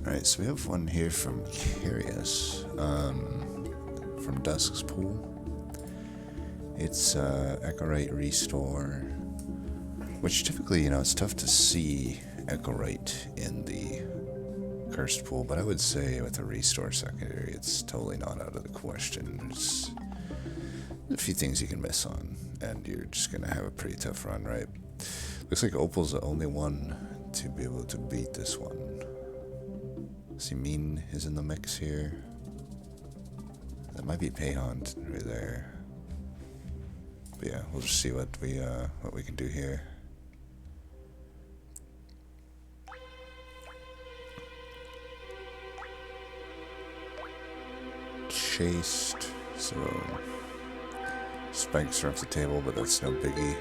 Alright, so we have one here from Curious, from Dusk's Pool. It's Echo Rate Restore, which typically, it's tough to see Echo Rate in the Cursed Pool, but I would say with a Restore secondary, it's totally not out of the question. There's a few things you can miss on, and you're just going to have a pretty tough run, right? Looks like Opal's the only one to be able to beat this one. See, Mean is in the mix here. That might be Payhunt right there. But yeah, we'll just see what we can do here. Chased, so spikes are off the table, but that's no biggie.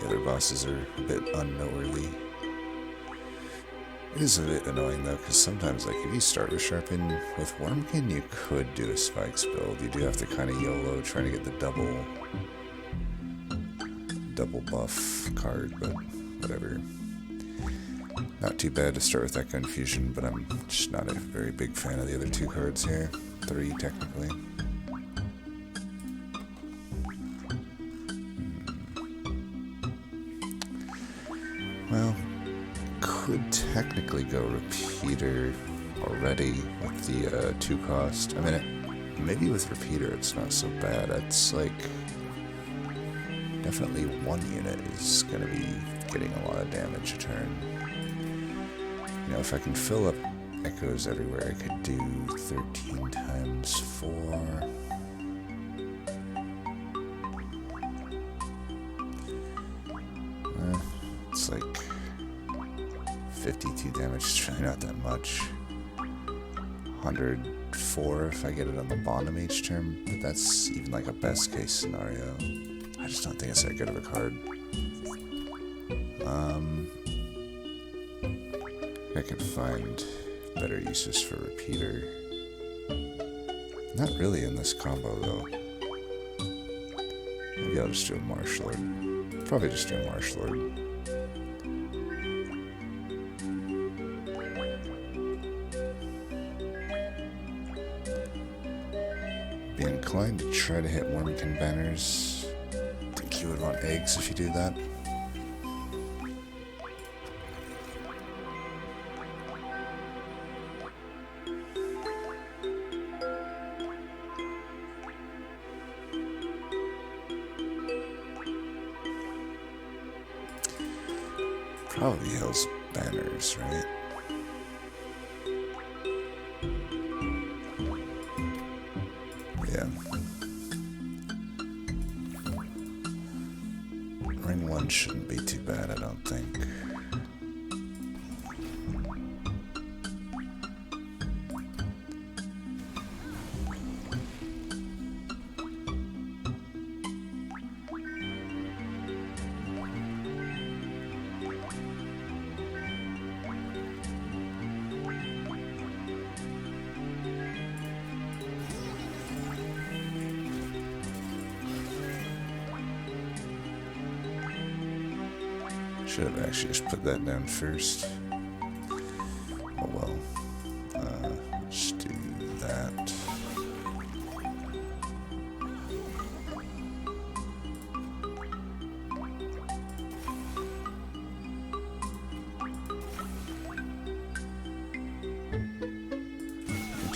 The other bosses are a bit unnoteworthy. It is a bit annoying though, because sometimes, like, if you start with Sharpen, with Wormkin you could do a Spikes build. You do have to kind of YOLO trying to get the double buff card, but whatever. Not too bad to start with that Confusion, but I'm just not a very big fan of the other two cards here. 3 technically. Well, could technically go Repeater already with the 2 cost. I mean, maybe with Repeater it's not so bad. It's like, definitely 1 unit is going to be getting a lot of damage a turn. If I can fill up Echoes everywhere, I could do 13 times 4. It's like 52 damage, it's really not that much. 104 if I get it on the bottom each turn, but that's even like a best case scenario. I just don't think it's that good of a card. I can find better uses for Repeater. Not really in this combo though. Maybe I'll just do a Marshlord. Probably just do a Marshlord. Be inclined to try to hit Wormkin banners. Think you would want eggs if you do that. Probably Hill's banners, right? Yeah. Ring 1 shouldn't be too bad, I don't think. Should have actually just put that down first. Oh well. Let's do that.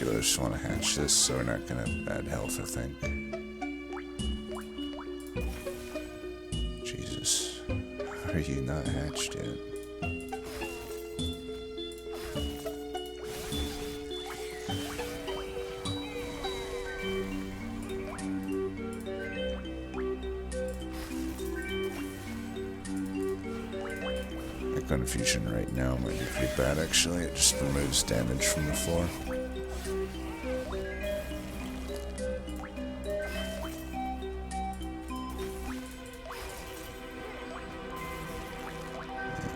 I just want to hatch this so we're not going to add health, I think. Jesus. Are you not hatched yet? My Confusion right now might be pretty bad actually. It just removes damage from the floor.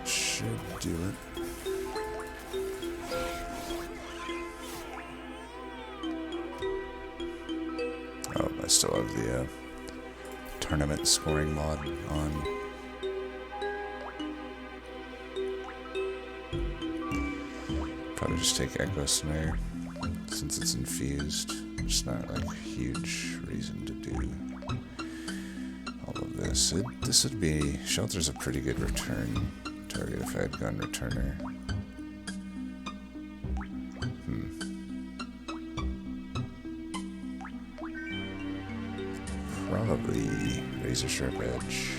Should do it. Oh, I still have the tournament scoring mod on. Probably just take Echo Snare since it's infused. It's not like a huge reason to do all of this. This would be... Shelter's a pretty good return target if I had Gun Returner. Probably Razor Sharp Edge.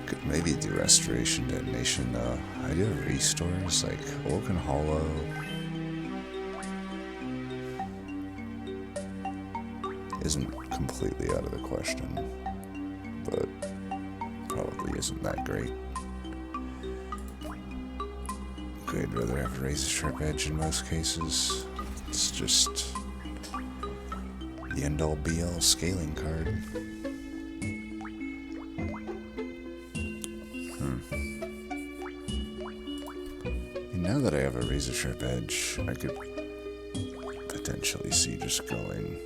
Could maybe do Restoration Detonation though. I do have restores like Woken Hollow. Isn't completely out of the question, but probably isn't that great. I'd rather have Razor Sharp Edge in most cases. It's just the end-all be-all scaling card. And now that I have a Razor Sharp Edge, I could potentially see just going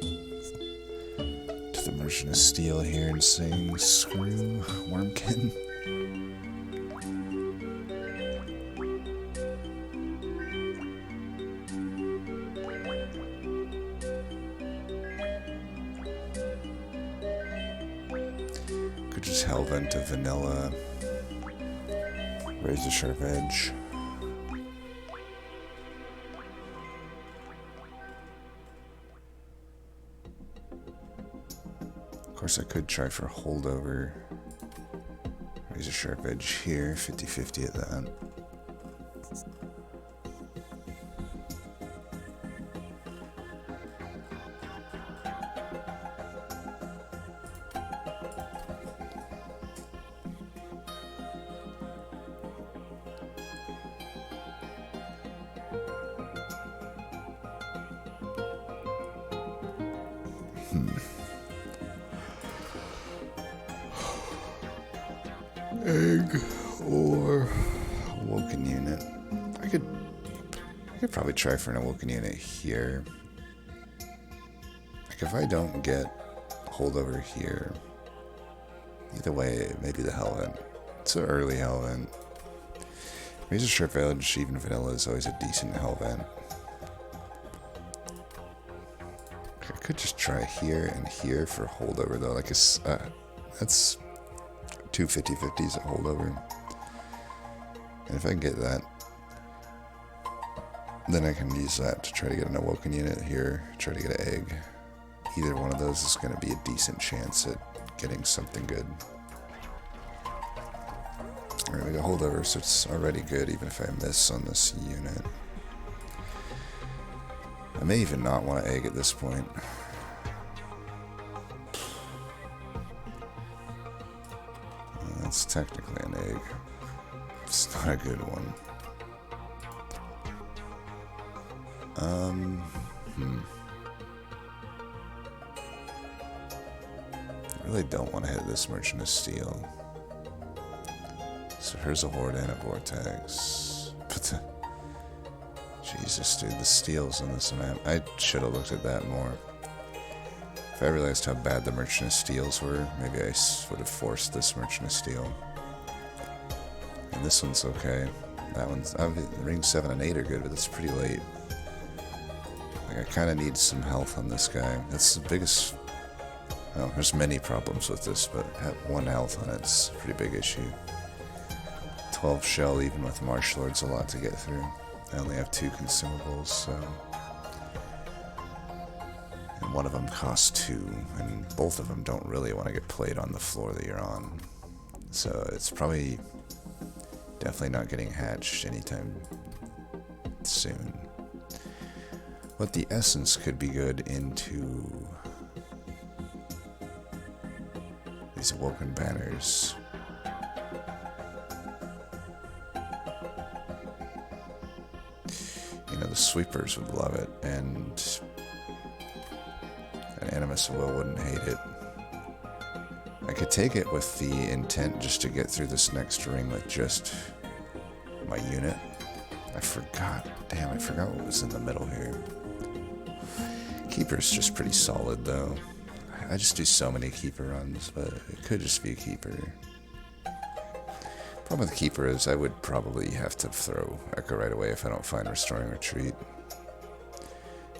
to the Merchant of Steel here and saying, screw Wormkin. Could just Hellvent to vanilla, Razor Sharp Edge. Of course, I could try for Holdover, Razor Sharp Edge here, 50-50 at that. Egg or Awoken Unit. I could probably try for an Awoken Unit here. Like if I don't get Holdover here, either way, maybe the Hellvent. It's an early Hellvent. Razor Sharp Edge, even vanilla, is always a decent Hellvent. I could just try here and here for Holdover though. Like that's two 50-50s at Holdover. And if I can get that, then I can use that to try to get an Awoken Unit here, try to get an egg. Either one of those is going to be a decent chance at getting something good. Alright, we got Holdover, so it's already good even if I miss on this unit. I may even not want to egg at this point. That's technically an egg. It's not a good one. I really don't want to hit this Merchant of Steel. So here's a Horde and a Vortex. But Jesus, dude, the steals on this map. I should have looked at that more. If I realized how bad the Merchant of Steels were, maybe I would have forced this Merchant of Steel. And this one's okay. That one's... Rings 7 and 8 are good, but it's pretty late. Like, I kind of need some health on this guy. That's the biggest... Well, there's many problems with this, but at 1 health on it's a pretty big issue. 12 shell, even with Marshlord's a lot to get through. I only have 2 consumables, so... And one of them costs 2, and both of them don't really want to get played on the floor that you're on. So it's probably definitely not getting hatched anytime soon. But the essence could be good into these Awoken Banners. You know, the sweepers would love it, and an Animus Will wouldn't hate it. I could take it with the intent just to get through this next ring with just my unit. I forgot. Damn, I forgot what was in the middle here. Keeper's just pretty solid, though. I just do so many Keeper runs, but it could just be a Keeper. Problem with the Keeper is I would probably have to throw Echo right away if I don't find Restoring Retreat.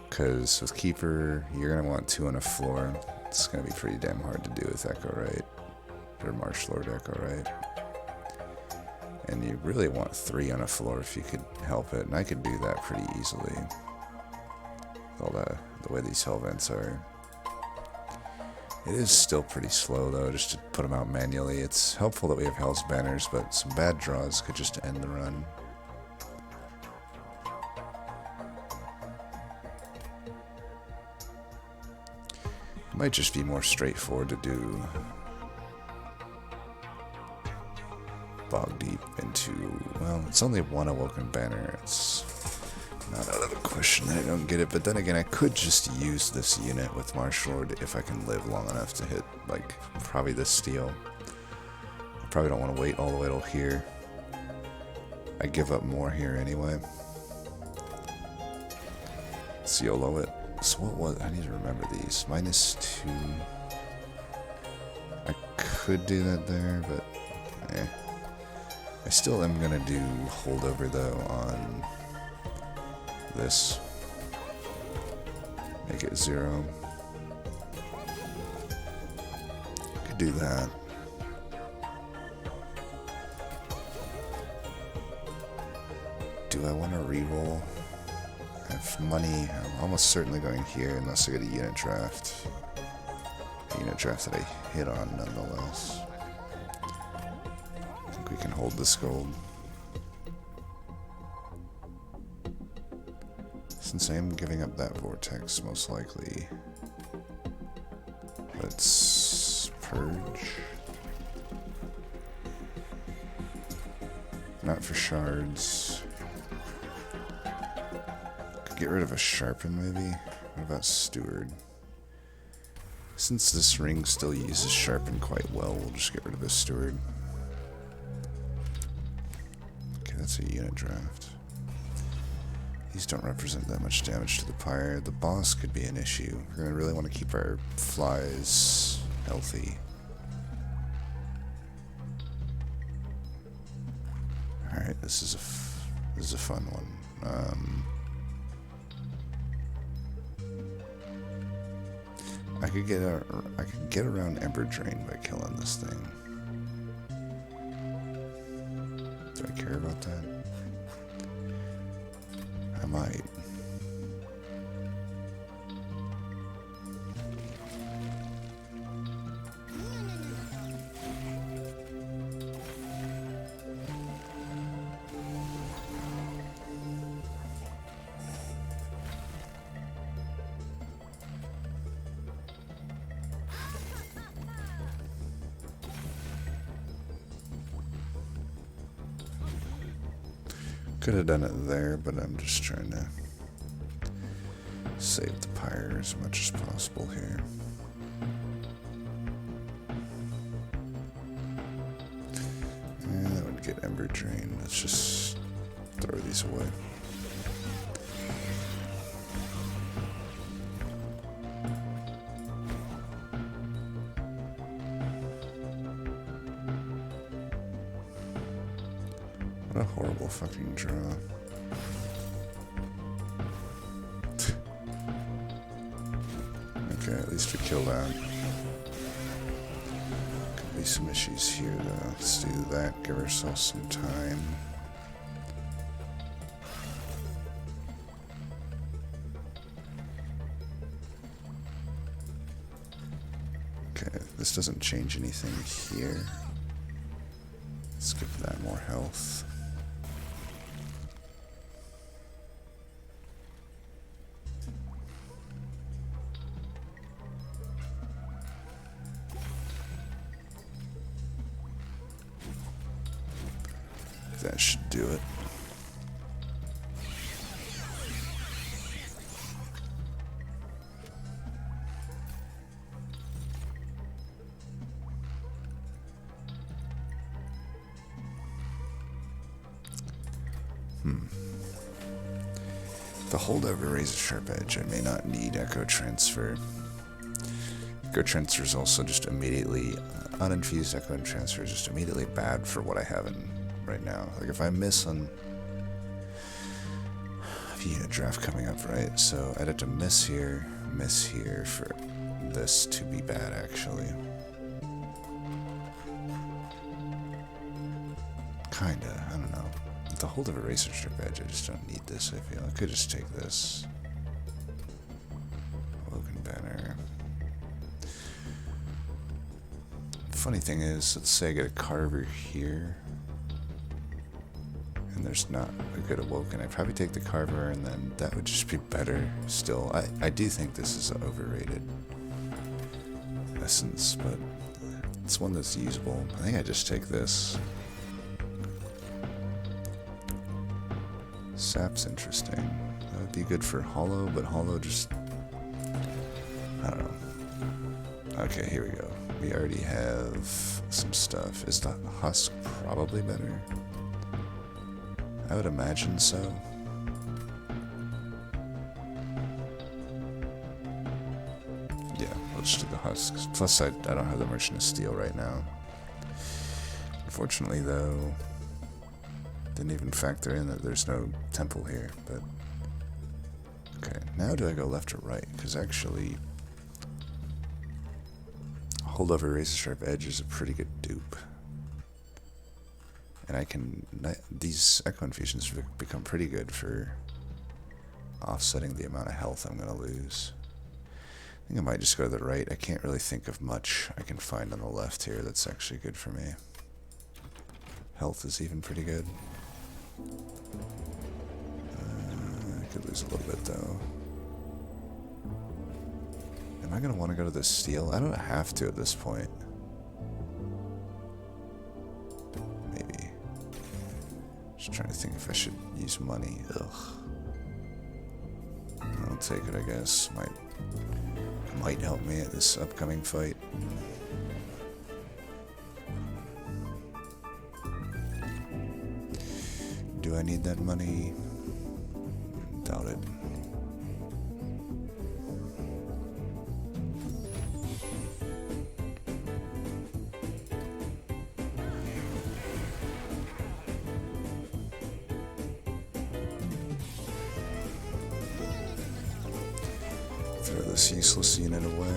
Because with Keeper, you're going to want 2 on a floor. It's going to be pretty damn hard to do with Echo right. Or Marshlord Echo right. And you really want 3 on a floor if you could help it. And I could do that pretty easily. With all the way these hell vents are. It is still pretty slow though, just to put them out manually. It's helpful that we have Hell's Banners, but some bad draws could just end the run. It might just be more straightforward to do Bog Deep into, well, it's only 1 Awoken Banner. It's not out of the question that I don't get it, but then again, I could just use this unit with Marshlord if I can live long enough to hit, like, probably this steel. I probably don't want to wait all the way till here. I give up more here anyway. Let's YOLO it. So what was, I need to remember these. -2. I could do that there, but eh. I still am gonna do holdover though on this. Make it 0. Could do that. Do I want to reroll? I have money. I'm almost certainly going here unless I get a unit draft. A unit draft that I hit on nonetheless. I think we can hold this gold. Since I am giving up that vortex, most likely, let's purge. Not for shards. Could get rid of a sharpen, maybe. What about steward? Since this ring still uses sharpen quite well, we'll just get rid of a steward. Okay, that's a unit draft. These don't represent that much damage to the pyre. The boss could be an issue. We're going to really want to keep our flies healthy. Alright, this is a fun one. I could get around Ember Drain by killing this thing. Do I care about that? I might. Could have done it there, but I'm just trying to save the pyre as much as possible here. And that would get Ember Drain. Let's just throw these away. What a horrible fucking draw. Okay, at least we killed that. Could be some issues here though. Let's do that, give ourselves some time. Okay, this doesn't change anything here. Let's give that more health. That should do it. The holdover raises a sharp edge. I may not need Echo Transfer. Echo Transfer is also just immediately, uninfused Echo Transfer is just immediately bad for what I have in right now. Like if I miss on... I've a draft coming up, right? So I'd have to miss here for this to be bad, actually. Kinda, I don't know. With the hold of a razor strip edge, I just don't need this, I feel. I could just take this. Woken banner. Funny thing is, let's say I get a carver here, and there's not a good awoken. I'd probably take the carver, and then that would just be better still. I do think this is an overrated essence, but it's one that's usable. I think I just take this. Sap's interesting. That would be good for hollow, but hollow just... I don't know. Okay, here we go. We already have some stuff. Is the husk probably better? I would imagine so. Yeah, let's do the husks. Plus, I don't have the Merchant of Steel right now. Unfortunately, though, didn't even factor in that there's no temple here, but... Okay, now do I go left or right? Because actually... Holdover Razor Sharp Edge is a pretty good dupe. And I can... These Echo Infusions become pretty good for offsetting the amount of health I'm going to lose. I think I might just go to the right. I can't really think of much I can find on the left here that's actually good for me. Health is even pretty good. I could lose a little bit, though. Am I going to want to go to the steel? I don't have to at this point. Maybe. Just trying to think if I should use money. Ugh. I'll take it, I guess. Might help me at this upcoming fight. Do I need that money? Doubt it. Throw this useless unit away.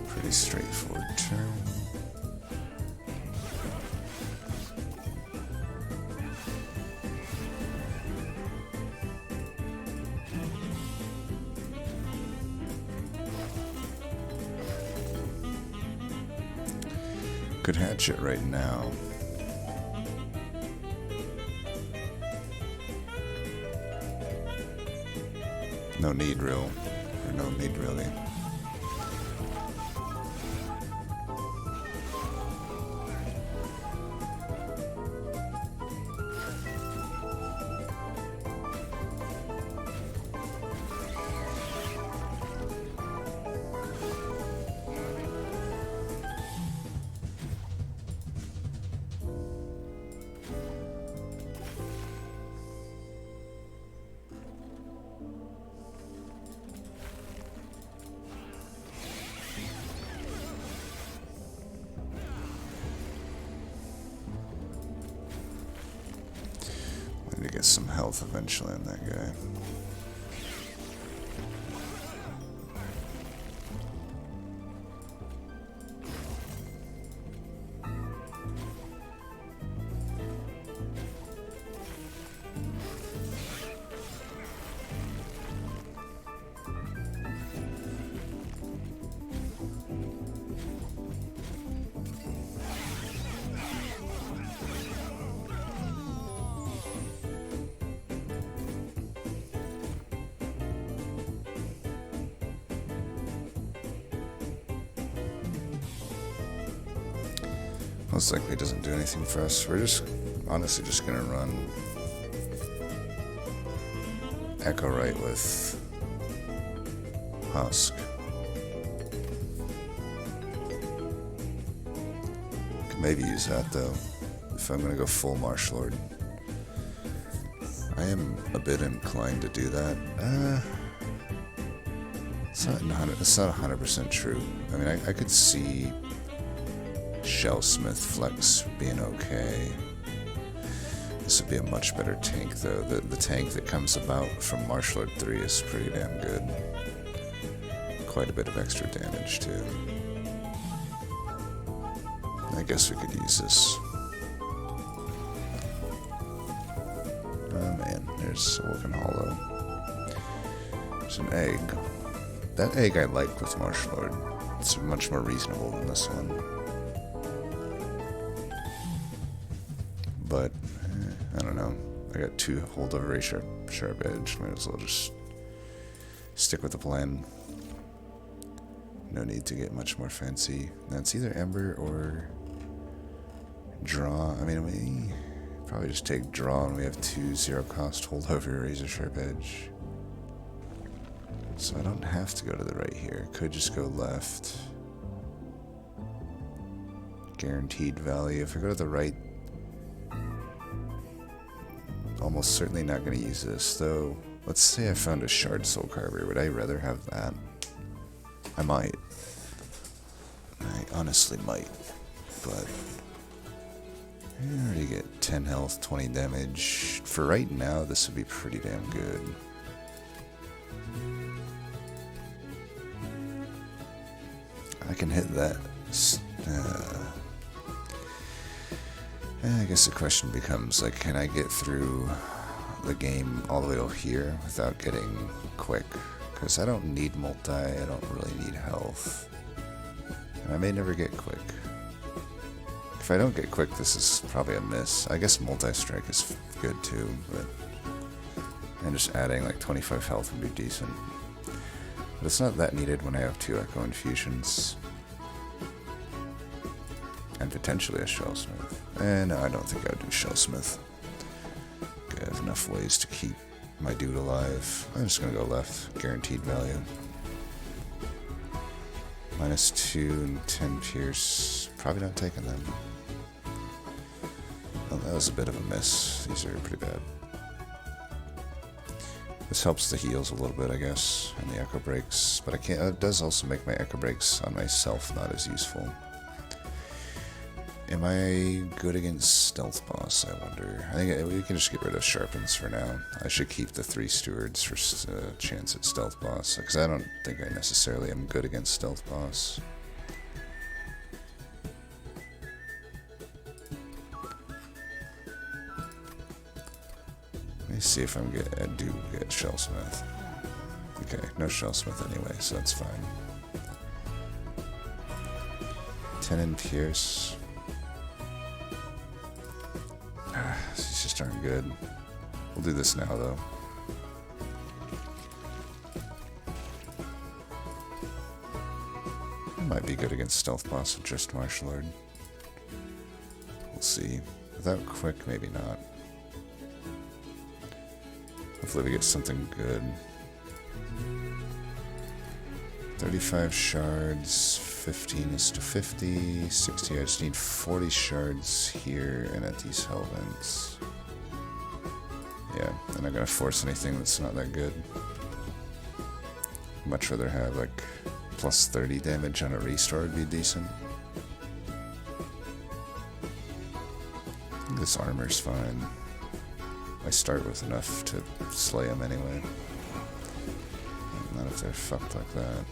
Pretty straightforward turn. Could hatch it right now. No need, real. Or no need, really. To get some health eventually on that guy. Most likely doesn't do anything for us. We're just honestly just gonna run Echo Right with Husk. Could maybe use that though, if I'm gonna go full Marshlord. I am a bit inclined to do that. It's not 100% true. I mean, I could see Shellsmith Flex being okay. This would be a much better tank, though. The tank that comes about from Marshlord 3 is pretty damn good. Quite a bit of extra damage, too. I guess we could use this. Oh man, there's a Wolfen Hollow. There's an egg. That egg I like with Marshlord. It's much more reasonable than this one. But, I don't know. I got 2 holdover sharp edge. Might as well just stick with the plan. No need to get much more fancy. That's either Ember or Draw. I mean, we probably just take Draw and we have 2 0-cost holdover razor sharp edge. So I don't have to go to the right here. Could just go left. Guaranteed value. If I go to the right, almost certainly not going to use this. Though, let's say I found a Shard Soul Carver. Would I rather have that? I might. I honestly might. But I already get 10 health, 20 damage. For right now, this would be pretty damn good. I can hit that. I guess the question becomes, like, can I get through the game all the way over here without getting quick? Because I don't need multi, I don't really need health. And I may never get quick. If I don't get quick, this is probably a miss. I guess multi-strike is good too, but... and just adding like 25 health would be decent. But it's not that needed when I have 2 Echo Infusions. And potentially a Shellsmith. No, I don't think I would do Shellsmith. I have enough ways to keep my dude alive. I'm just gonna go left. Guaranteed value. -2 and 10 Pierce. Probably not taking them. Oh, that was a bit of a miss. These are pretty bad. This helps the heals a little bit, I guess, and the Echo Breaks. But I can't. It does also make my Echo Breaks on myself not as useful. Am I good against Stealth Boss, I wonder? I think we can just get rid of Sharpens for now. I should keep the 3 Stewards for a chance at Stealth Boss, because I don't think I necessarily am good against Stealth Boss. Let me see if I do get Shellsmith. Okay, no Shellsmith anyway, so that's fine. 10 in Pierce. These just aren't good. We'll do this now, though. Might be good against Stealth Boss with just Marshlord. We'll see. Without quick, maybe not. Hopefully we get something good. 35 shards, 15 is to 50, 60, I just need 40 shards here and at these hell vents. Yeah, I'm not gonna force anything that's not that good. Much rather have like plus 30 damage on a restore would be decent. This armor's fine. I start with enough to slay them anyway. Not if they're fucked like that.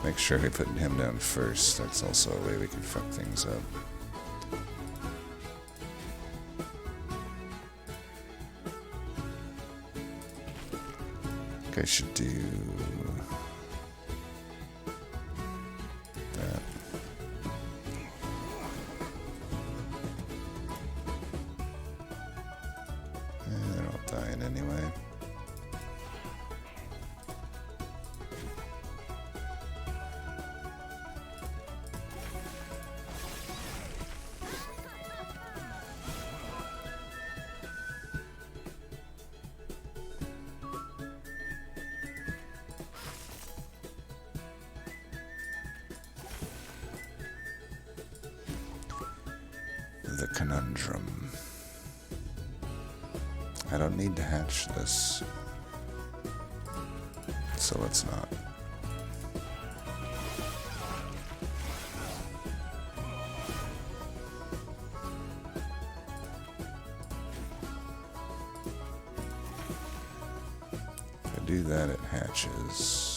Make sure we put him down first. That's also a way we can fuck things up. Okay, I should do that. They're all dying anyway. The conundrum. I don't need to hatch this. So let's not. If I do that, it hatches.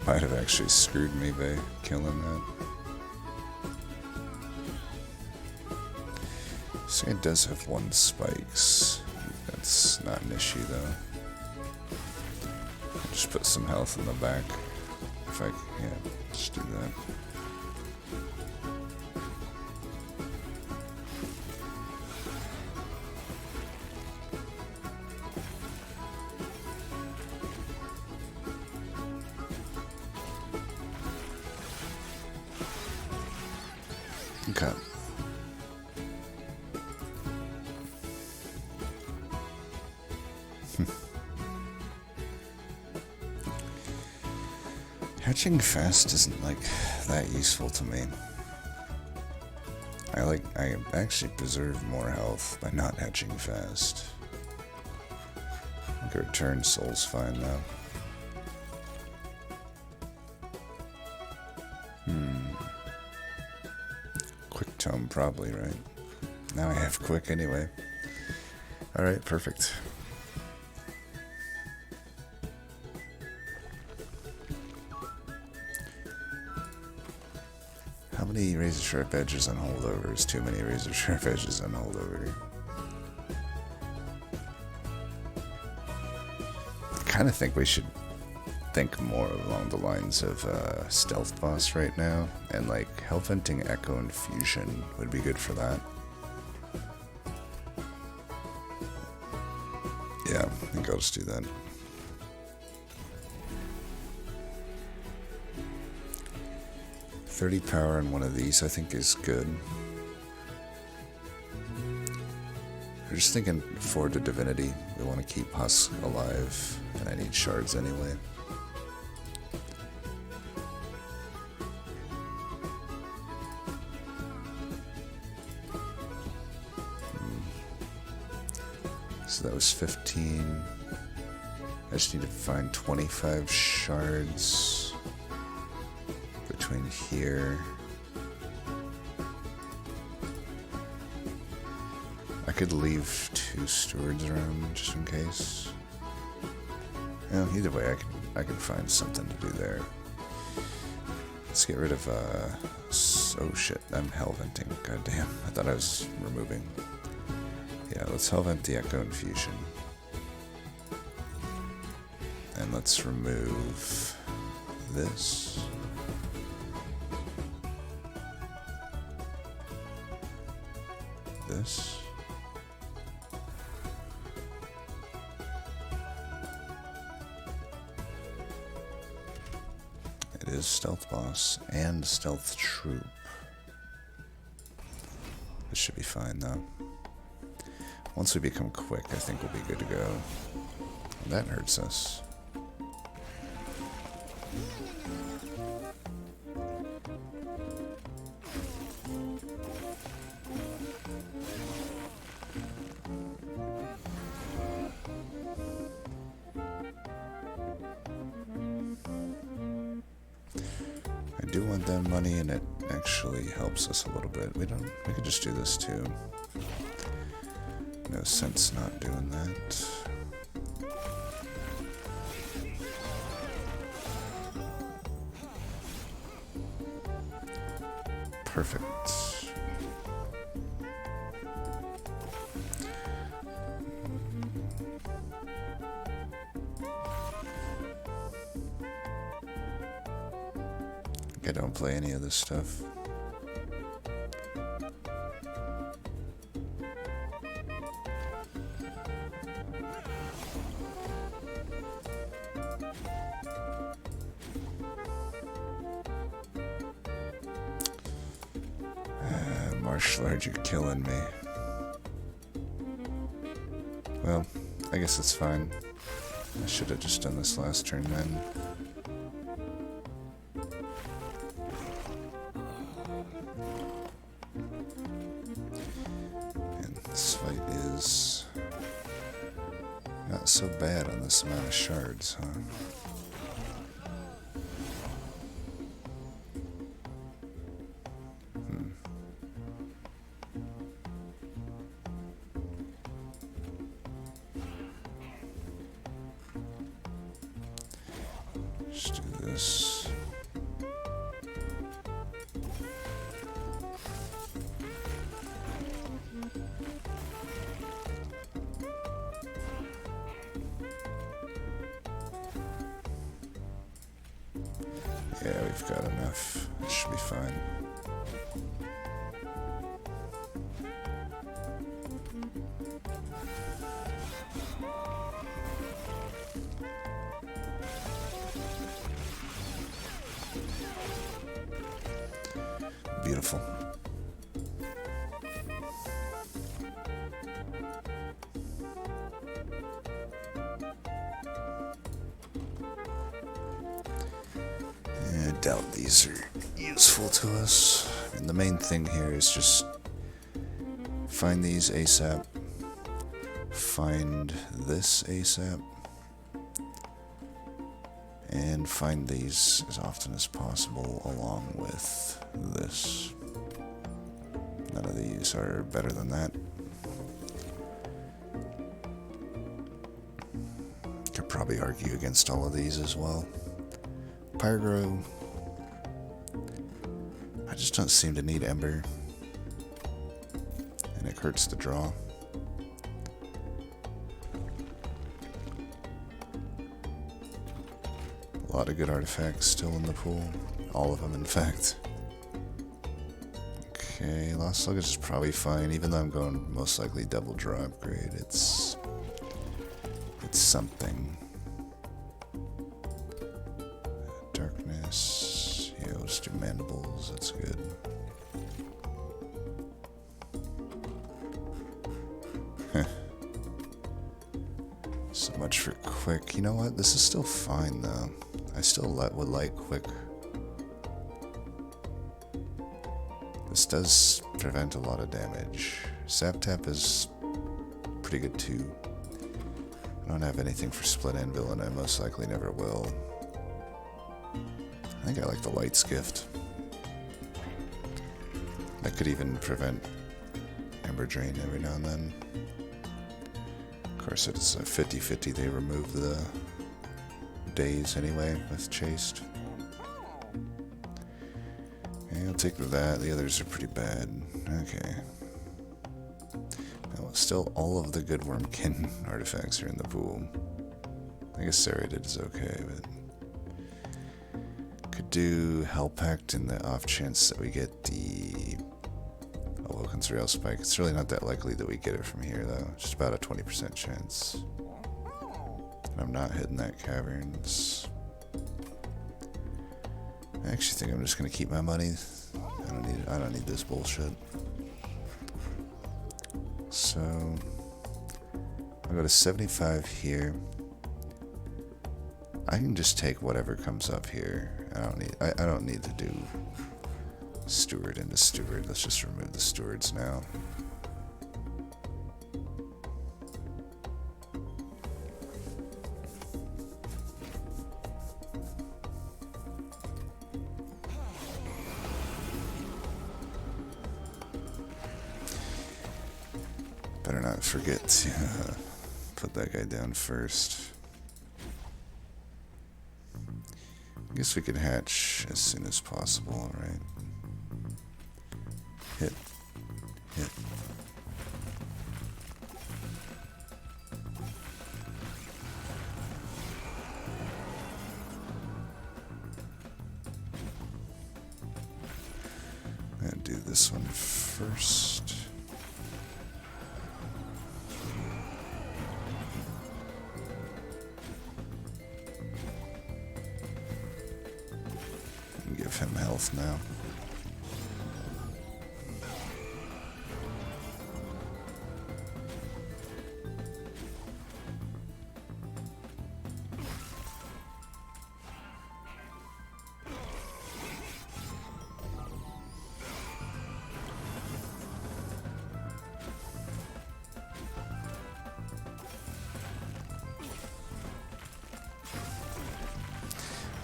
Might have actually screwed me by killing that. So it does have 1 spikes. That's not an issue though. I'll just put some health in the back. If I, yeah, just do that. Okay. Hatching fast isn't like that useful to me. I actually preserve more health by not hatching fast. I think return soul's fine now. Quick tome probably, right? Now I have quick anyway. Alright, perfect. How many razor sharp edges on holdovers? Too many razor sharp edges on holdover. I kind of think we should think more along the lines of stealth boss right now, and like hellventing echo and fusion would be good for that. Yeah, I think I'll just do that. $30 power on one of these I think is good. We're just thinking for the divinity. We want to keep Husk alive, and I need shards anyway. So that was 15. I just need to find 25 shards between here. I could leave 2 stewards around just in case. Well, either way, I can find something to do there. Let's get rid of oh shit, I'm hellventing. God damn, I thought I was removing. Yeah, let's hellvent the echo infusion. And let's remove this. This. It is stealth boss and stealth troop. This should be fine though. Once we become quick, I think we'll be good to go. That hurts us. I do want that money, and it actually helps us a little bit. We could just do this too. No sense not doing that. Perfect. I don't play any of this stuff. Marshlord, you're killing me. Well, I guess it's fine. I should have just done this last turn then. And this fight is not so bad on this amount of shards, huh? Let's do this. Yeah, we've got enough. It should be fine. Beautiful. I doubt these are useful to us. I mean, the main thing here is just find these ASAP, find this ASAP, and find these as often as possible along with this. None of these are better than that. Could probably argue against all of these as well. Pyro. I just don't seem to need Ember. And it hurts to draw. A lot of good artifacts still in the pool. All of them, in fact. Okay, Lost Luggage is probably fine, even though I'm going most likely double draw upgrade. It's something. Darkness. Yeah, we'll just do Mandibles. That's good. So much for quick. You know what? This is still fine, though. I still would like quick. This does prevent a lot of damage. Sap Tap is pretty good, too. I don't have anything for Split Anvil, and I most likely never will. I think I like the Light's Gift. That could even prevent Ember Drain every now and then. Of course, it's a 50-50. They remove the days anyway with Chased. Okay, I'll take that. The others are pretty bad. Okay. Now, still, all of the good Wormkin artifacts are in the pool. I guess Serrated is okay, but could do Hell Pact in the off chance that we get the Awoken's Rail Spike. It's really not that likely that we get it from here, though. Just about a 20% chance. And I'm not hitting that Caverns. I actually think I'm just gonna keep my money. I don't need this bullshit. So I'll go to 75 here. I can just take whatever comes up here. I don't need to do Steward into Steward. Let's just remove the Stewards now. Better not forget to put that guy down first. I guess we can hatch as soon as possible, alright? Hit. Hit. I'll do this one first. Give him health now.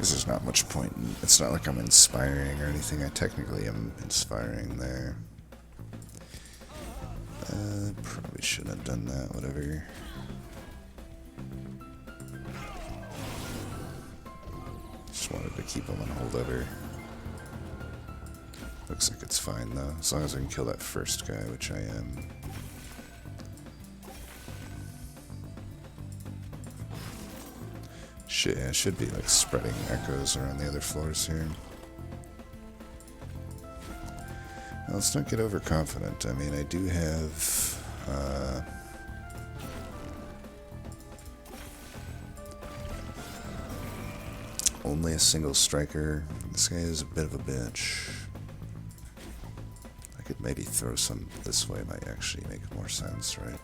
Because there's not much point in, it's not like I'm inspiring or anything. I technically am inspiring there. Probably shouldn't have done that, whatever. Just wanted to keep him on holdover. Looks like it's fine though, as long as I can kill that first guy, which I am. Shit, I should be like spreading echoes around the other floors here. Well, let's not get overconfident. I mean, I do have only a single striker. This guy is a bit of a bitch. I could maybe throw some this way, might actually make more sense, right?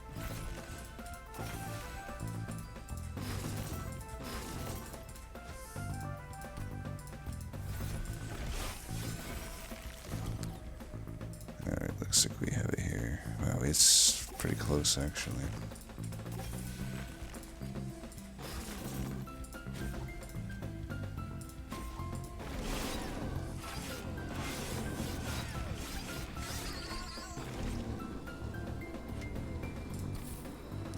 Alright, looks like we have it here. Wow, it's pretty close actually.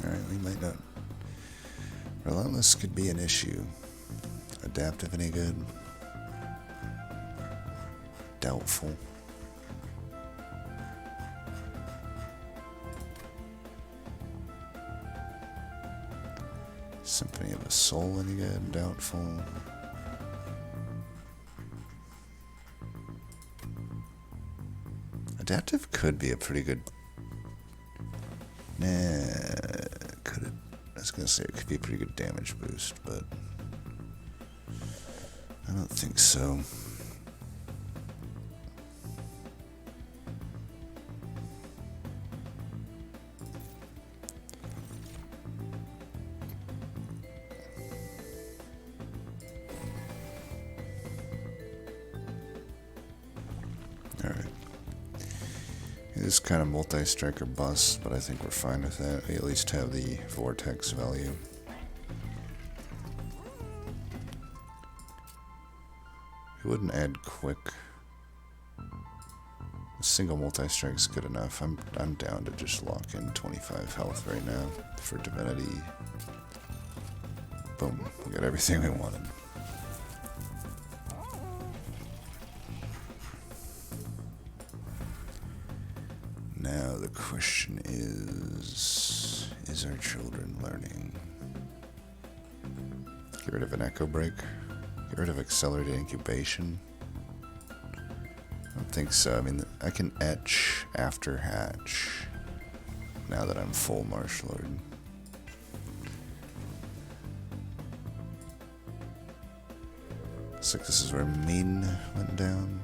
Alright, we might not. Relentless could be an issue. Adaptive any good? Doubtful. Symphony of a Soul any good? Doubtful. Adaptive could be a pretty good. Nah, could it? I was gonna say it could be a pretty good damage boost, but I don't think so. Alright. It is kind of multi-striker bust, but I think we're fine with that. We at least have the vortex value. It wouldn't add quick. A single multi-strike is good enough. I'm down to just lock in 25 health right now for Divinity. Boom. We got everything we wanted. Now the question is our children learning? Get rid of an echo break. Get rid of accelerated incubation. I don't think so. I mean, I can etch after hatch now that I'm full Marshlord. Looks like this is where Min went down.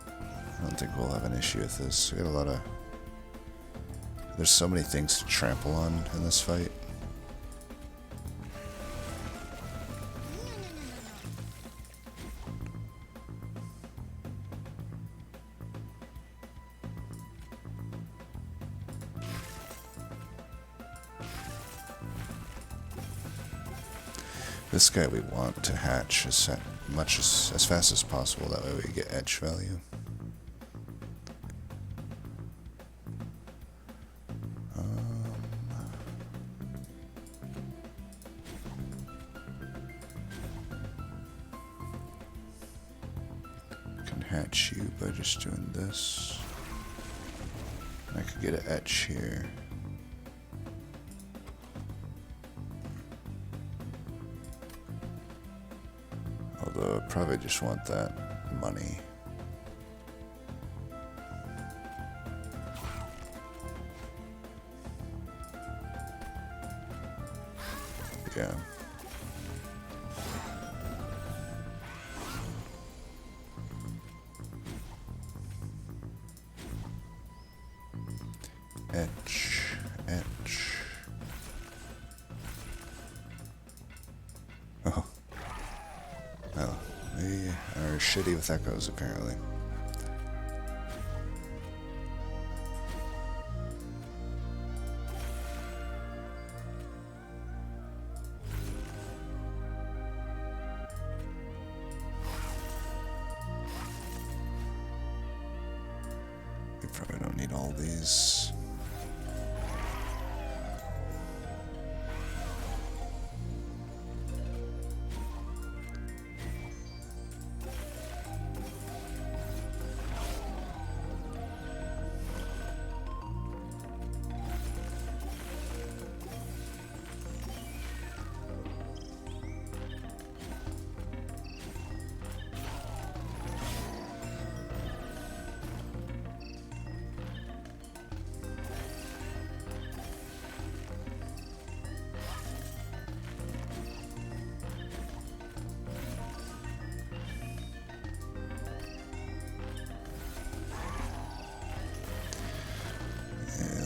I don't think we'll have an issue with this. We got a lot of... There's so many things to trample on in this fight. This guy we want to hatch as fast as possible, that way we get etch value. Can hatch you by just doing this. I could get an etch here. Although I probably just want that money. Yeah. Etch. Oh. Oh. We are shitty with echoes, apparently. We probably don't need all these.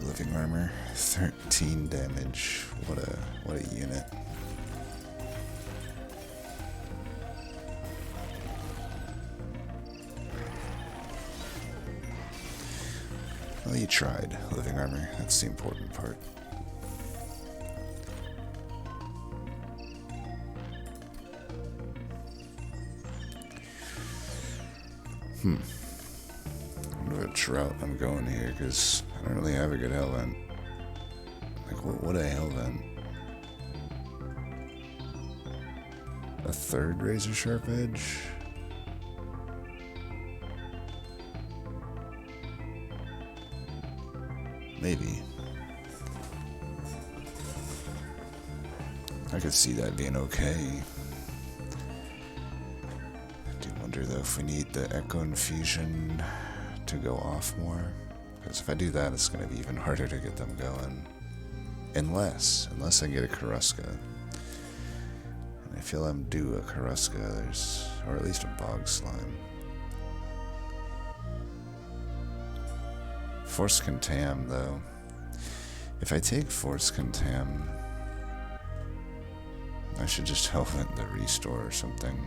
Living armor, 13 damage. What a unit. Well, you tried, living armor. That's the important part. I wonder which route I'm going here, because I don't really have a good hell vent. Like, what a hell vent. A third razor sharp edge? Maybe. I could see that being okay. I do wonder though if we need the Echo Infusion to go off more. Because if I do that, it's going to be even harder to get them going. Unless I get a Karuska. And I feel I'm due a Karuska, or at least a Bog Slime. Force Contam, though. If I take Force Contam, I should just Hellvent the Restore or something.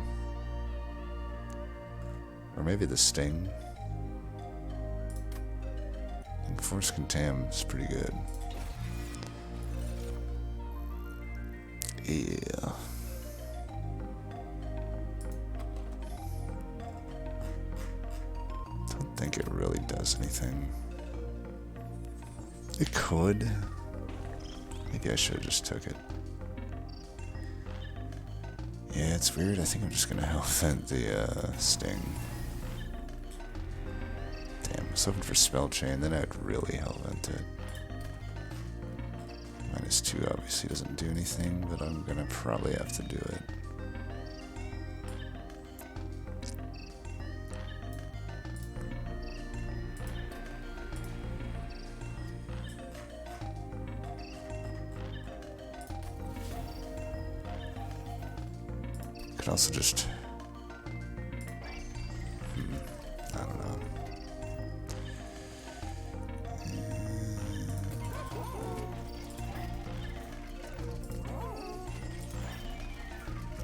Or maybe the Sting. I think Force Contam is pretty good. Yeah. Don't think it really does anything. It could. Maybe I should have just took it. Yeah, it's weird. I think I'm just gonna Hellvent the Sting. Damn, I was hoping for Spell Chain, then I'd really Hellvent it. -2 obviously doesn't do anything, but I'm gonna probably have to do it. Could also just... I don't know.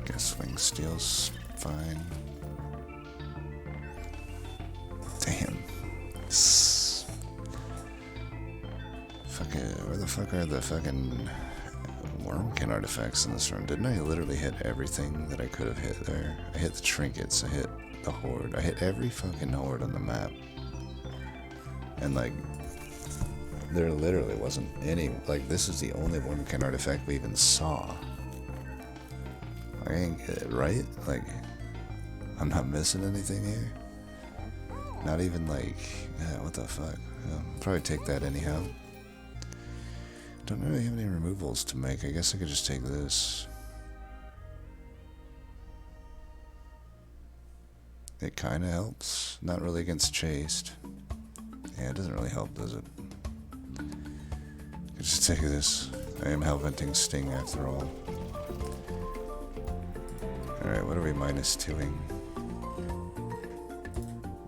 Guess Swing Steel's fine. Damn. Fuck it. Where the fuck are the fucking... Wormkin artifacts in this room? Didn't I literally hit everything that I could have hit there? I hit the trinkets, I hit the horde, I hit every fucking horde on the map. And like, there literally wasn't any, like this is the only Wormkin artifact we even saw. I ain't get it, right? Like, I'm not missing anything here? Not even like, what the fuck? Probably take that anyhow. Don't really have any removals to make. I guess I could just take this. It kind of helps. Not really against Chased. Yeah, it doesn't really help, does it? I could just take this. I am Hellventing Sting after all. Alright, what are we -2ing?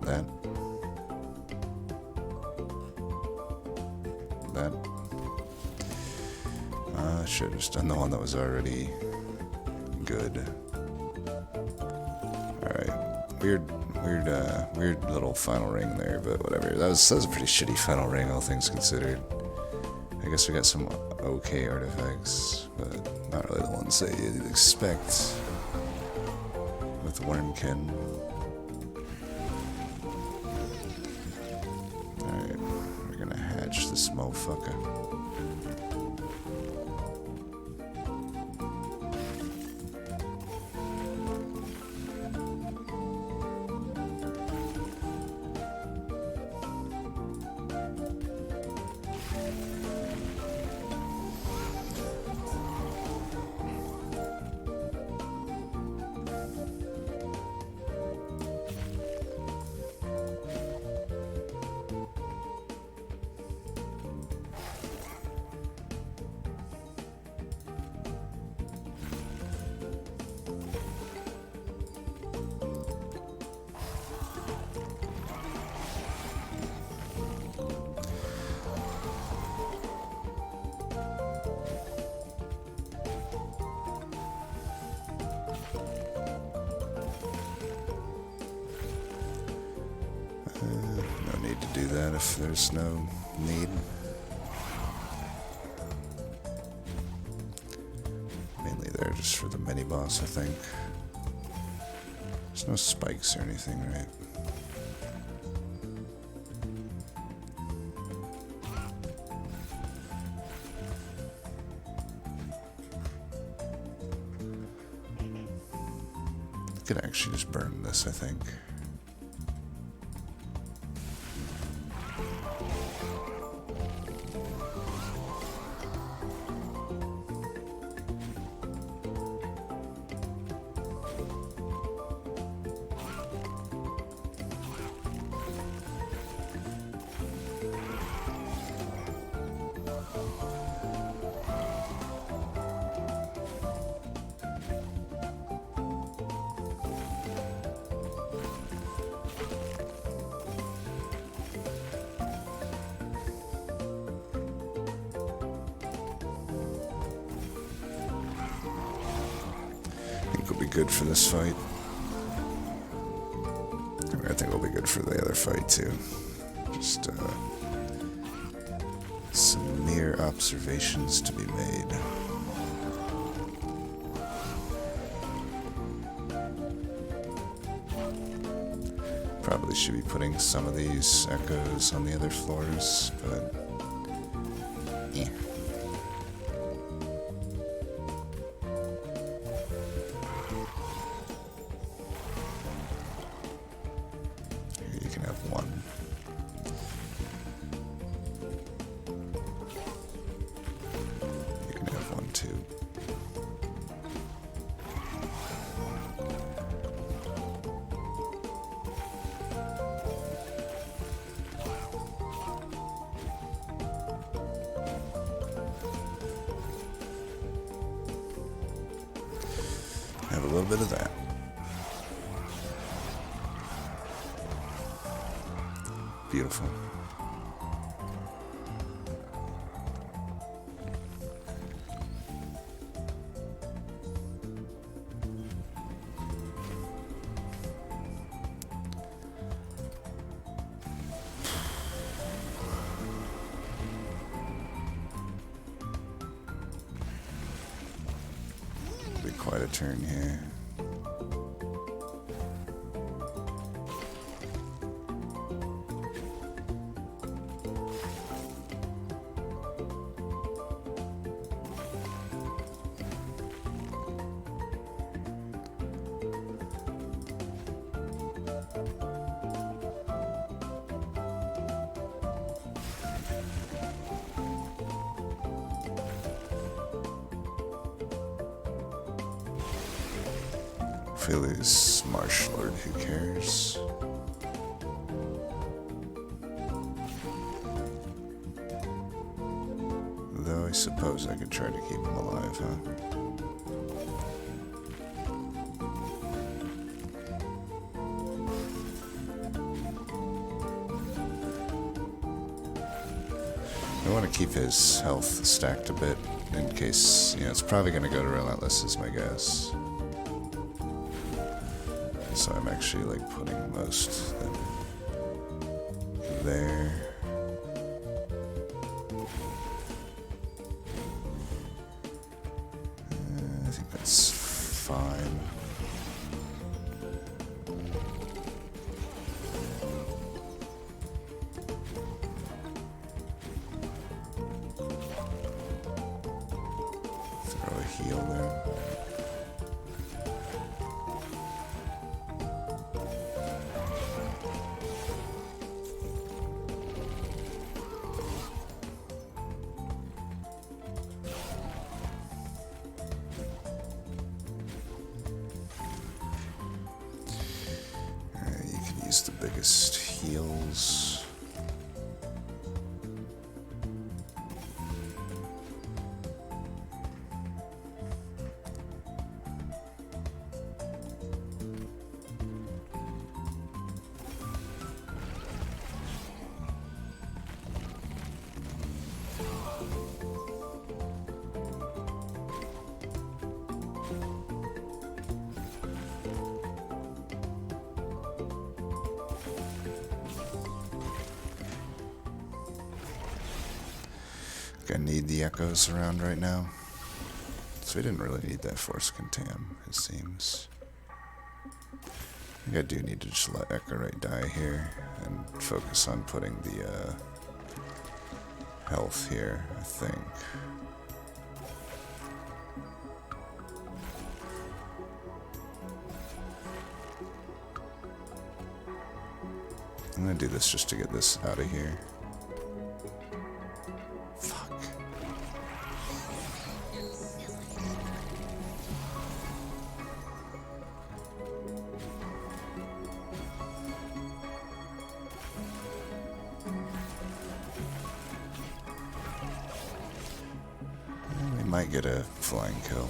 That. That. I should have just done the one that was already good. Alright. Weird little final ring there, but whatever. That was a pretty shitty final ring, all things considered. I guess we got some okay artifacts, but not really the ones that you'd expect with Wormkin. Alright. this motherfucker. No need to do that if there's no need. Mainly there just for the mini-boss, I think. There's no spikes or anything, right? Could actually just burn this, I think. Will be good for this fight. I think it'll be good for the other fight too. Just some mere observations to be made. Probably should be putting some of these echoes on the other floors, but yeah. You can have one. You can have one too. Have a little bit of that. Beautiful. Be quite a turn here. Philly's Marshlord, who cares? Though I suppose I could try to keep him alive, huh? I want to keep his health stacked a bit in case, it's probably going to go to Relentless is my guess. So I'm actually like putting most of them there. I think that's fine. use the biggest heals. I need the echoes around right now. So we didn't really need that force contam, it seems. I think I do need to just let Echo Ray die here and focus on putting the health here, I think. I'm gonna do this just to get this out of here. Might get a flying kill.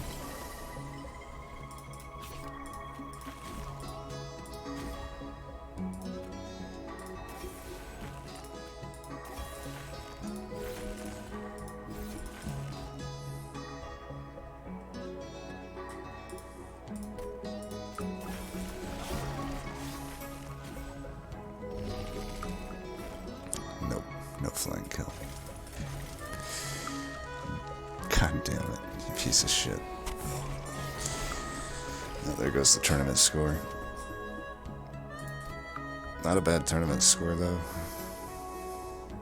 Nope, no flying kill. God damn it, you piece of shit. Oh, there goes the tournament score. Not a bad tournament score, though.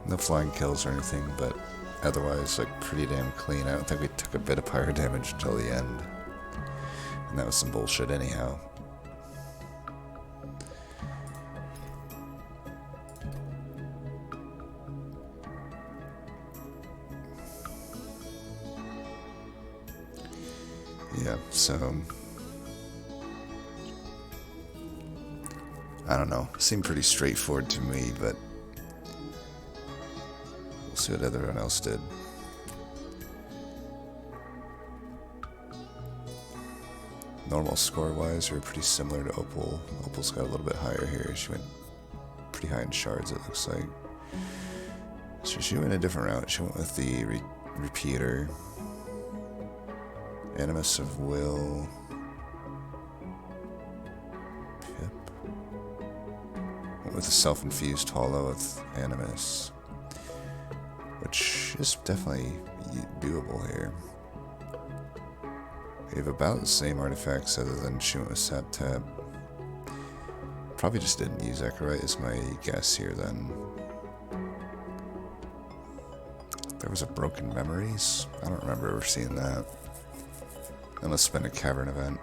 No flying kills or anything, but otherwise, like, pretty damn clean. I don't think we took a bit of pyro damage until the end. And that was some bullshit anyhow. Yeah, so I don't know. Seemed pretty straightforward to me, but we'll see what everyone else did. Normal score-wise, we're pretty similar to Opal. Opal's got a little bit higher here. She went pretty high in shards, it looks like. So she went a different route. She went with the repeater. Animus of Will. Pip. Went with a self-infused hollow with Animus, which is definitely doable here. We have about the same artifacts other than she went with Sap Tap. Probably just didn't use Echorite is my guess here then. There was a Broken Memories? I don't remember ever seeing that. That must have been a cavern event.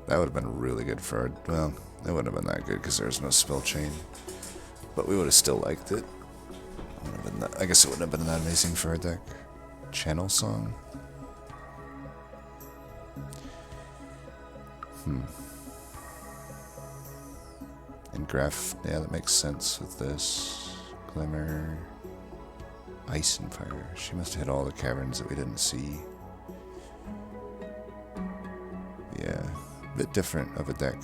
That would have been really good for our... Well, it wouldn't have been that good because there's no spell chain. But we would have still liked it. I guess it wouldn't have been that amazing for our deck. Channel Song? And Graph, yeah, that makes sense with this. Glimmer. Ice and Fire. She must have hit all the caverns that we didn't see. Yeah, a bit different of a deck,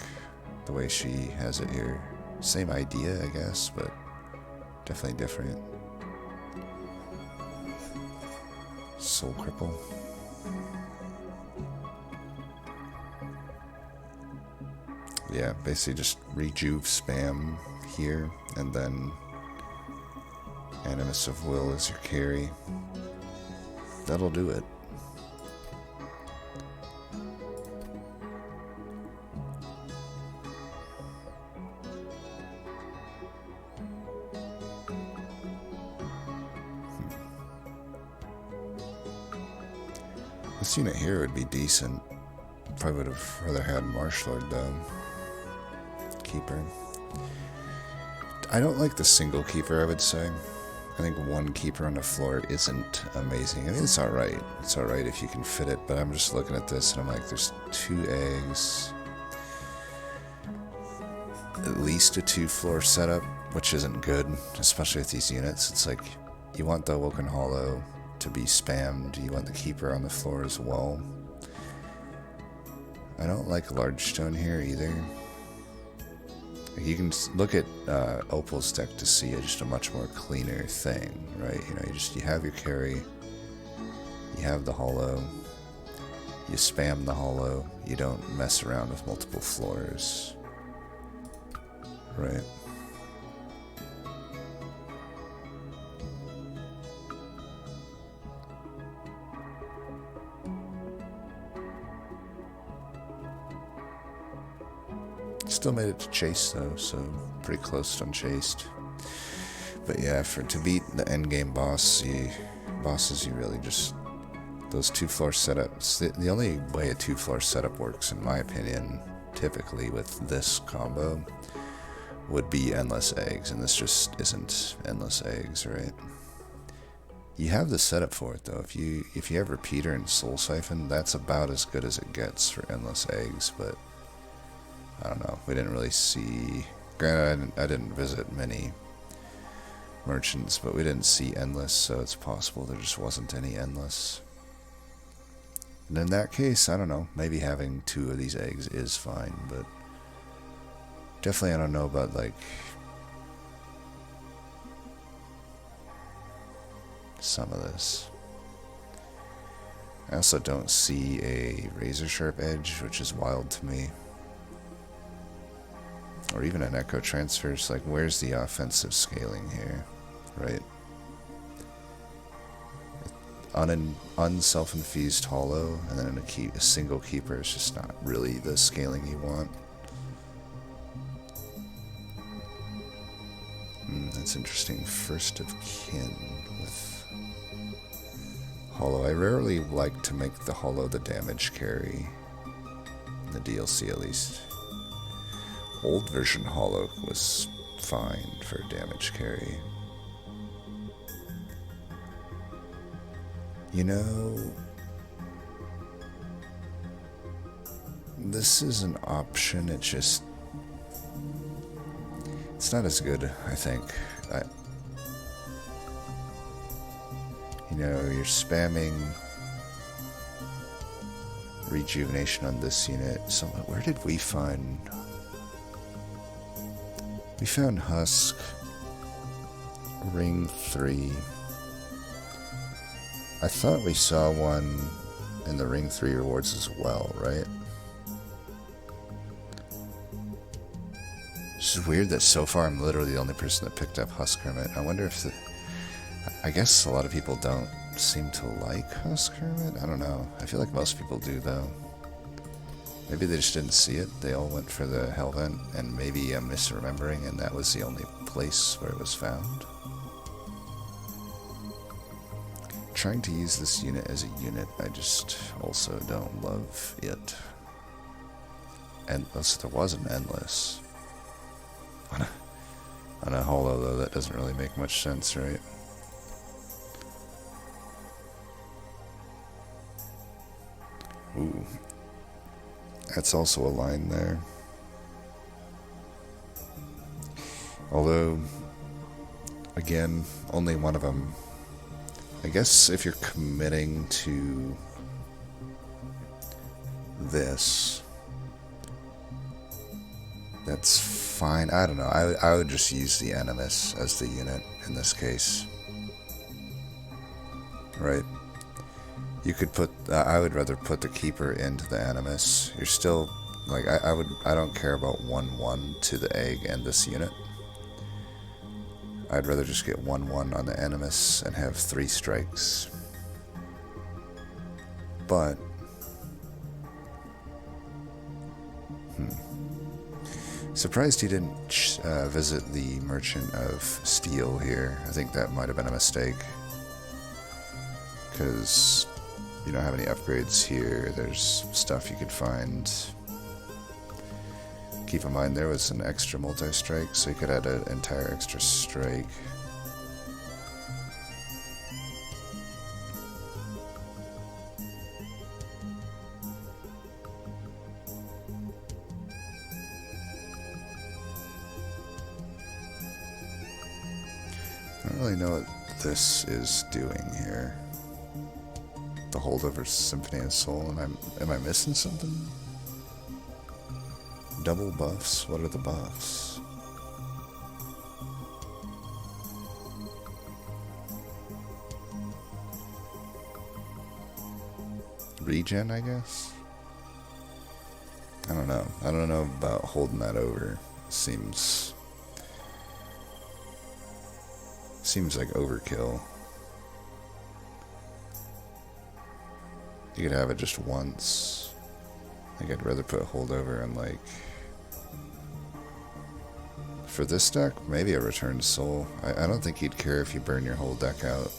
the way she has it here. Same idea, I guess, but definitely different. Soul Cripple. Yeah, basically just rejuve spam here, and then Animus of Will is your carry. That'll do it. This unit here would be decent. Probably would have rather had Marshlord though. Keeper. I don't like the single keeper, I would say. I think one keeper on the floor isn't amazing. I mean, it's alright. It's alright if you can fit it, but I'm just looking at this and I'm like, there's 2 eggs. at least a 2-floor setup, which isn't good, especially with these units. It's like, you want the Awoken Hollow to be spammed, you want the Keeper on the floor as well. I don't like large stone here either. You can look at Opal's deck to see just a much more cleaner thing, right? You know, you have your carry, you have the hollow, you spam the hollow, you don't mess around with multiple floors, right? Still made it to chase though, so pretty close to unchased. But yeah, to beat the endgame bosses, you really just, those 2-floor setups. The only way a 2-floor setup works, in my opinion, typically with this combo, would be endless eggs, and this just isn't endless eggs, right? You have the setup for it though. If you have Repeater and Soul Siphon, that's about as good as it gets for endless eggs, but I don't know, we didn't really see, granted I didn't visit many merchants, but we didn't see endless, so it's possible there just wasn't any endless. And in that case, I don't know, maybe having 2 of these eggs is fine, but definitely I don't know about like some of this. I also don't see a razor sharp edge, which is wild to me. Or even an echo transfer. It's like, where's the offensive scaling here, right? Unself-infused hollow, and then a single keeper is just not really the scaling you want. That's interesting. First of kin with hollow. I rarely like to make the hollow the damage carry, in the DLC at least. Old version hollow was fine for damage carry. You know, this is an option, it's not as good, I think. You know, you're spamming rejuvenation on this unit. So where did we find... We found Husk, Ring 3. I thought we saw one in the Ring 3 rewards as well, right? It's just weird that so far I'm literally the only person that picked up Husk Hermit. I wonder if I guess a lot of people don't seem to like Husk Hermit? I don't know. I feel like most people do, though. Maybe they just didn't see it. They all went for the Hellvent, and maybe I'm misremembering, and that was the only place where it was found. Trying to use this unit as a unit, I just also don't love it. And there was an endless. On a hollow, though, that doesn't really make much sense, right? Ooh. That's also a line there. Although, again, only one of them. I guess if you're committing to this, that's fine. I don't know. I would just use the Animus as the unit in this case. Right? You could put, I would rather put the Keeper into the Animus. You're still, like, I don't care about 1-1 to the egg and this unit. I'd rather just get 1-1 on the Animus and have 3 strikes. But, surprised he didn't visit the Merchant of Steel here. I think that might have been a mistake. Because you don't have any upgrades here. There's stuff you could find. Keep in mind there was an extra multi-strike, so you could add an entire extra strike. don't really know what this is doing here. The holdover Symphony of Soul. Am I missing something? Double buffs? What are the buffs? Regen, I guess? I don't know. I don't know about holding that over. Seems like overkill. You could have it just once. I think I'd rather put holdover on, like, for this deck, maybe a Return to Soul. I don't think he'd care if you burn your whole deck out.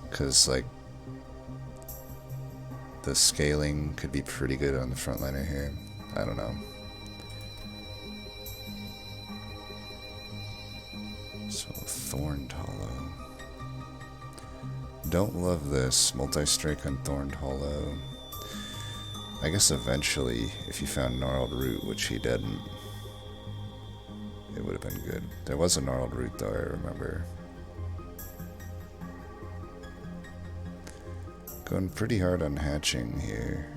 Because, like, the scaling could be pretty good on the frontliner here. I don't know. So, Thorned Hollow. Don't love this. Multi-strike on Thorned Hollow. I guess eventually, if you found Gnarled Root, which he didn't, it would have been good. There was a Gnarled Root, though, I remember. Going pretty hard on hatching here.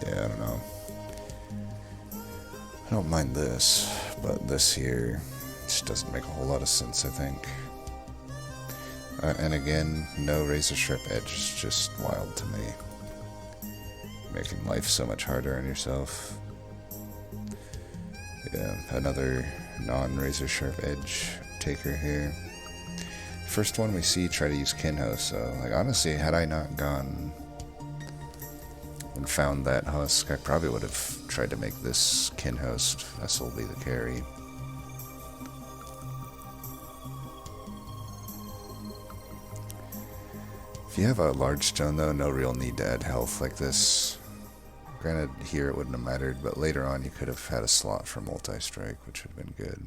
Yeah, I don't know. I don't mind this, but this here just doesn't make a whole lot of sense, I think. And again, no Razor Sharp Edge is just wild to me. Making life so much harder on yourself. Yeah, another non-Razor Sharp Edge taker here. First one we see try to use Kinho, so, like, honestly, had I not gone and found that husk, I probably would have tried to make this Kinhost vessel be the carry. If you have a large stone, though, no real need to add health like this. Granted, here it wouldn't have mattered, but later on you could have had a slot for multi-strike, which would have been good.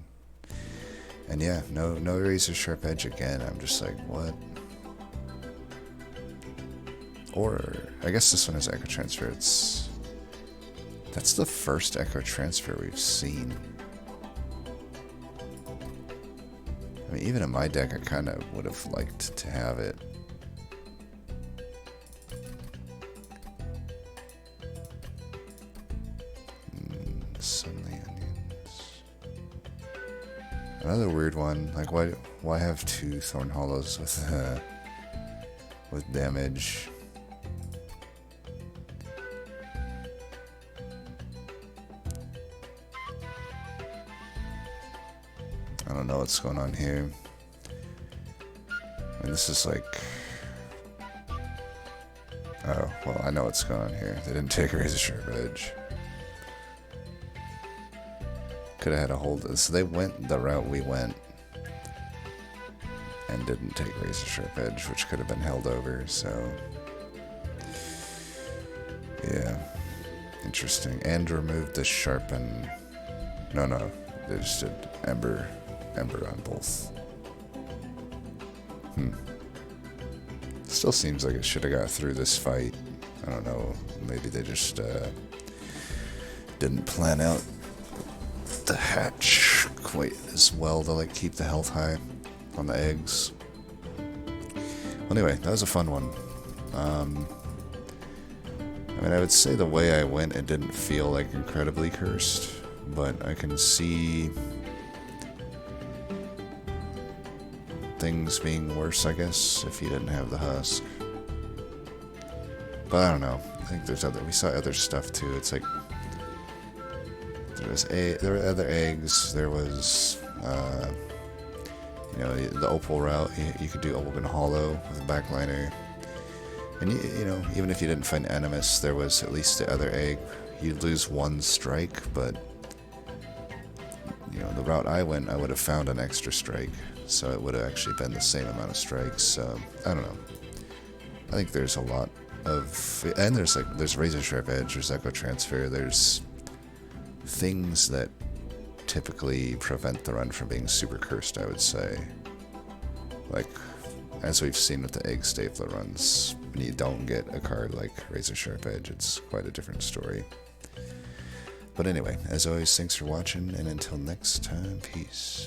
And yeah, no Razor Sharp Edge again. I'm just like, what? Or, I guess this one is Echo Transfer. That's the first Echo Transfer we've seen. I mean, even in my deck, I kind of would have liked to have it. Sunny Onions. Another weird one. Like, why have two Thorn Hollows with damage? I don't know what's going on here. I mean, this is like... Oh, well, I know what's going on here. They didn't take Razor Sharp Edge. Could have had a hold. So they went the route we went and didn't take Razor Sharp Edge, which could have been held over, so... Yeah. Interesting. And removed the sharpen... No. They just did Ember on both. Still seems like it should have got through this fight. I don't know. Maybe they just didn't plan out the hatch quite as well to, like, keep the health high on the eggs. Well, anyway, that was a fun one. I mean, I would say the way I went, it didn't feel like incredibly cursed, but I can see things being worse, I guess, if you didn't have the husk. But I don't know. I think we saw other stuff too. It's like there were other eggs. There was the Opal route. You could do Open Hollow with a backliner. And even if you didn't find Animus, there was at least the other egg. You'd lose one strike, but the route I went, I would have found an extra strike, so it would have actually been the same amount of strikes. So I don't know. I think there's a lot of, and there's Razor Sharp Edge, there's Echo Transfer, there's things that typically prevent the run from being super cursed, I would say. Like as we've seen with the egg stapler runs, when you don't get a card like Razor Sharp Edge, it's quite a different story. But anyway, as always, thanks for watching, and until next time, peace.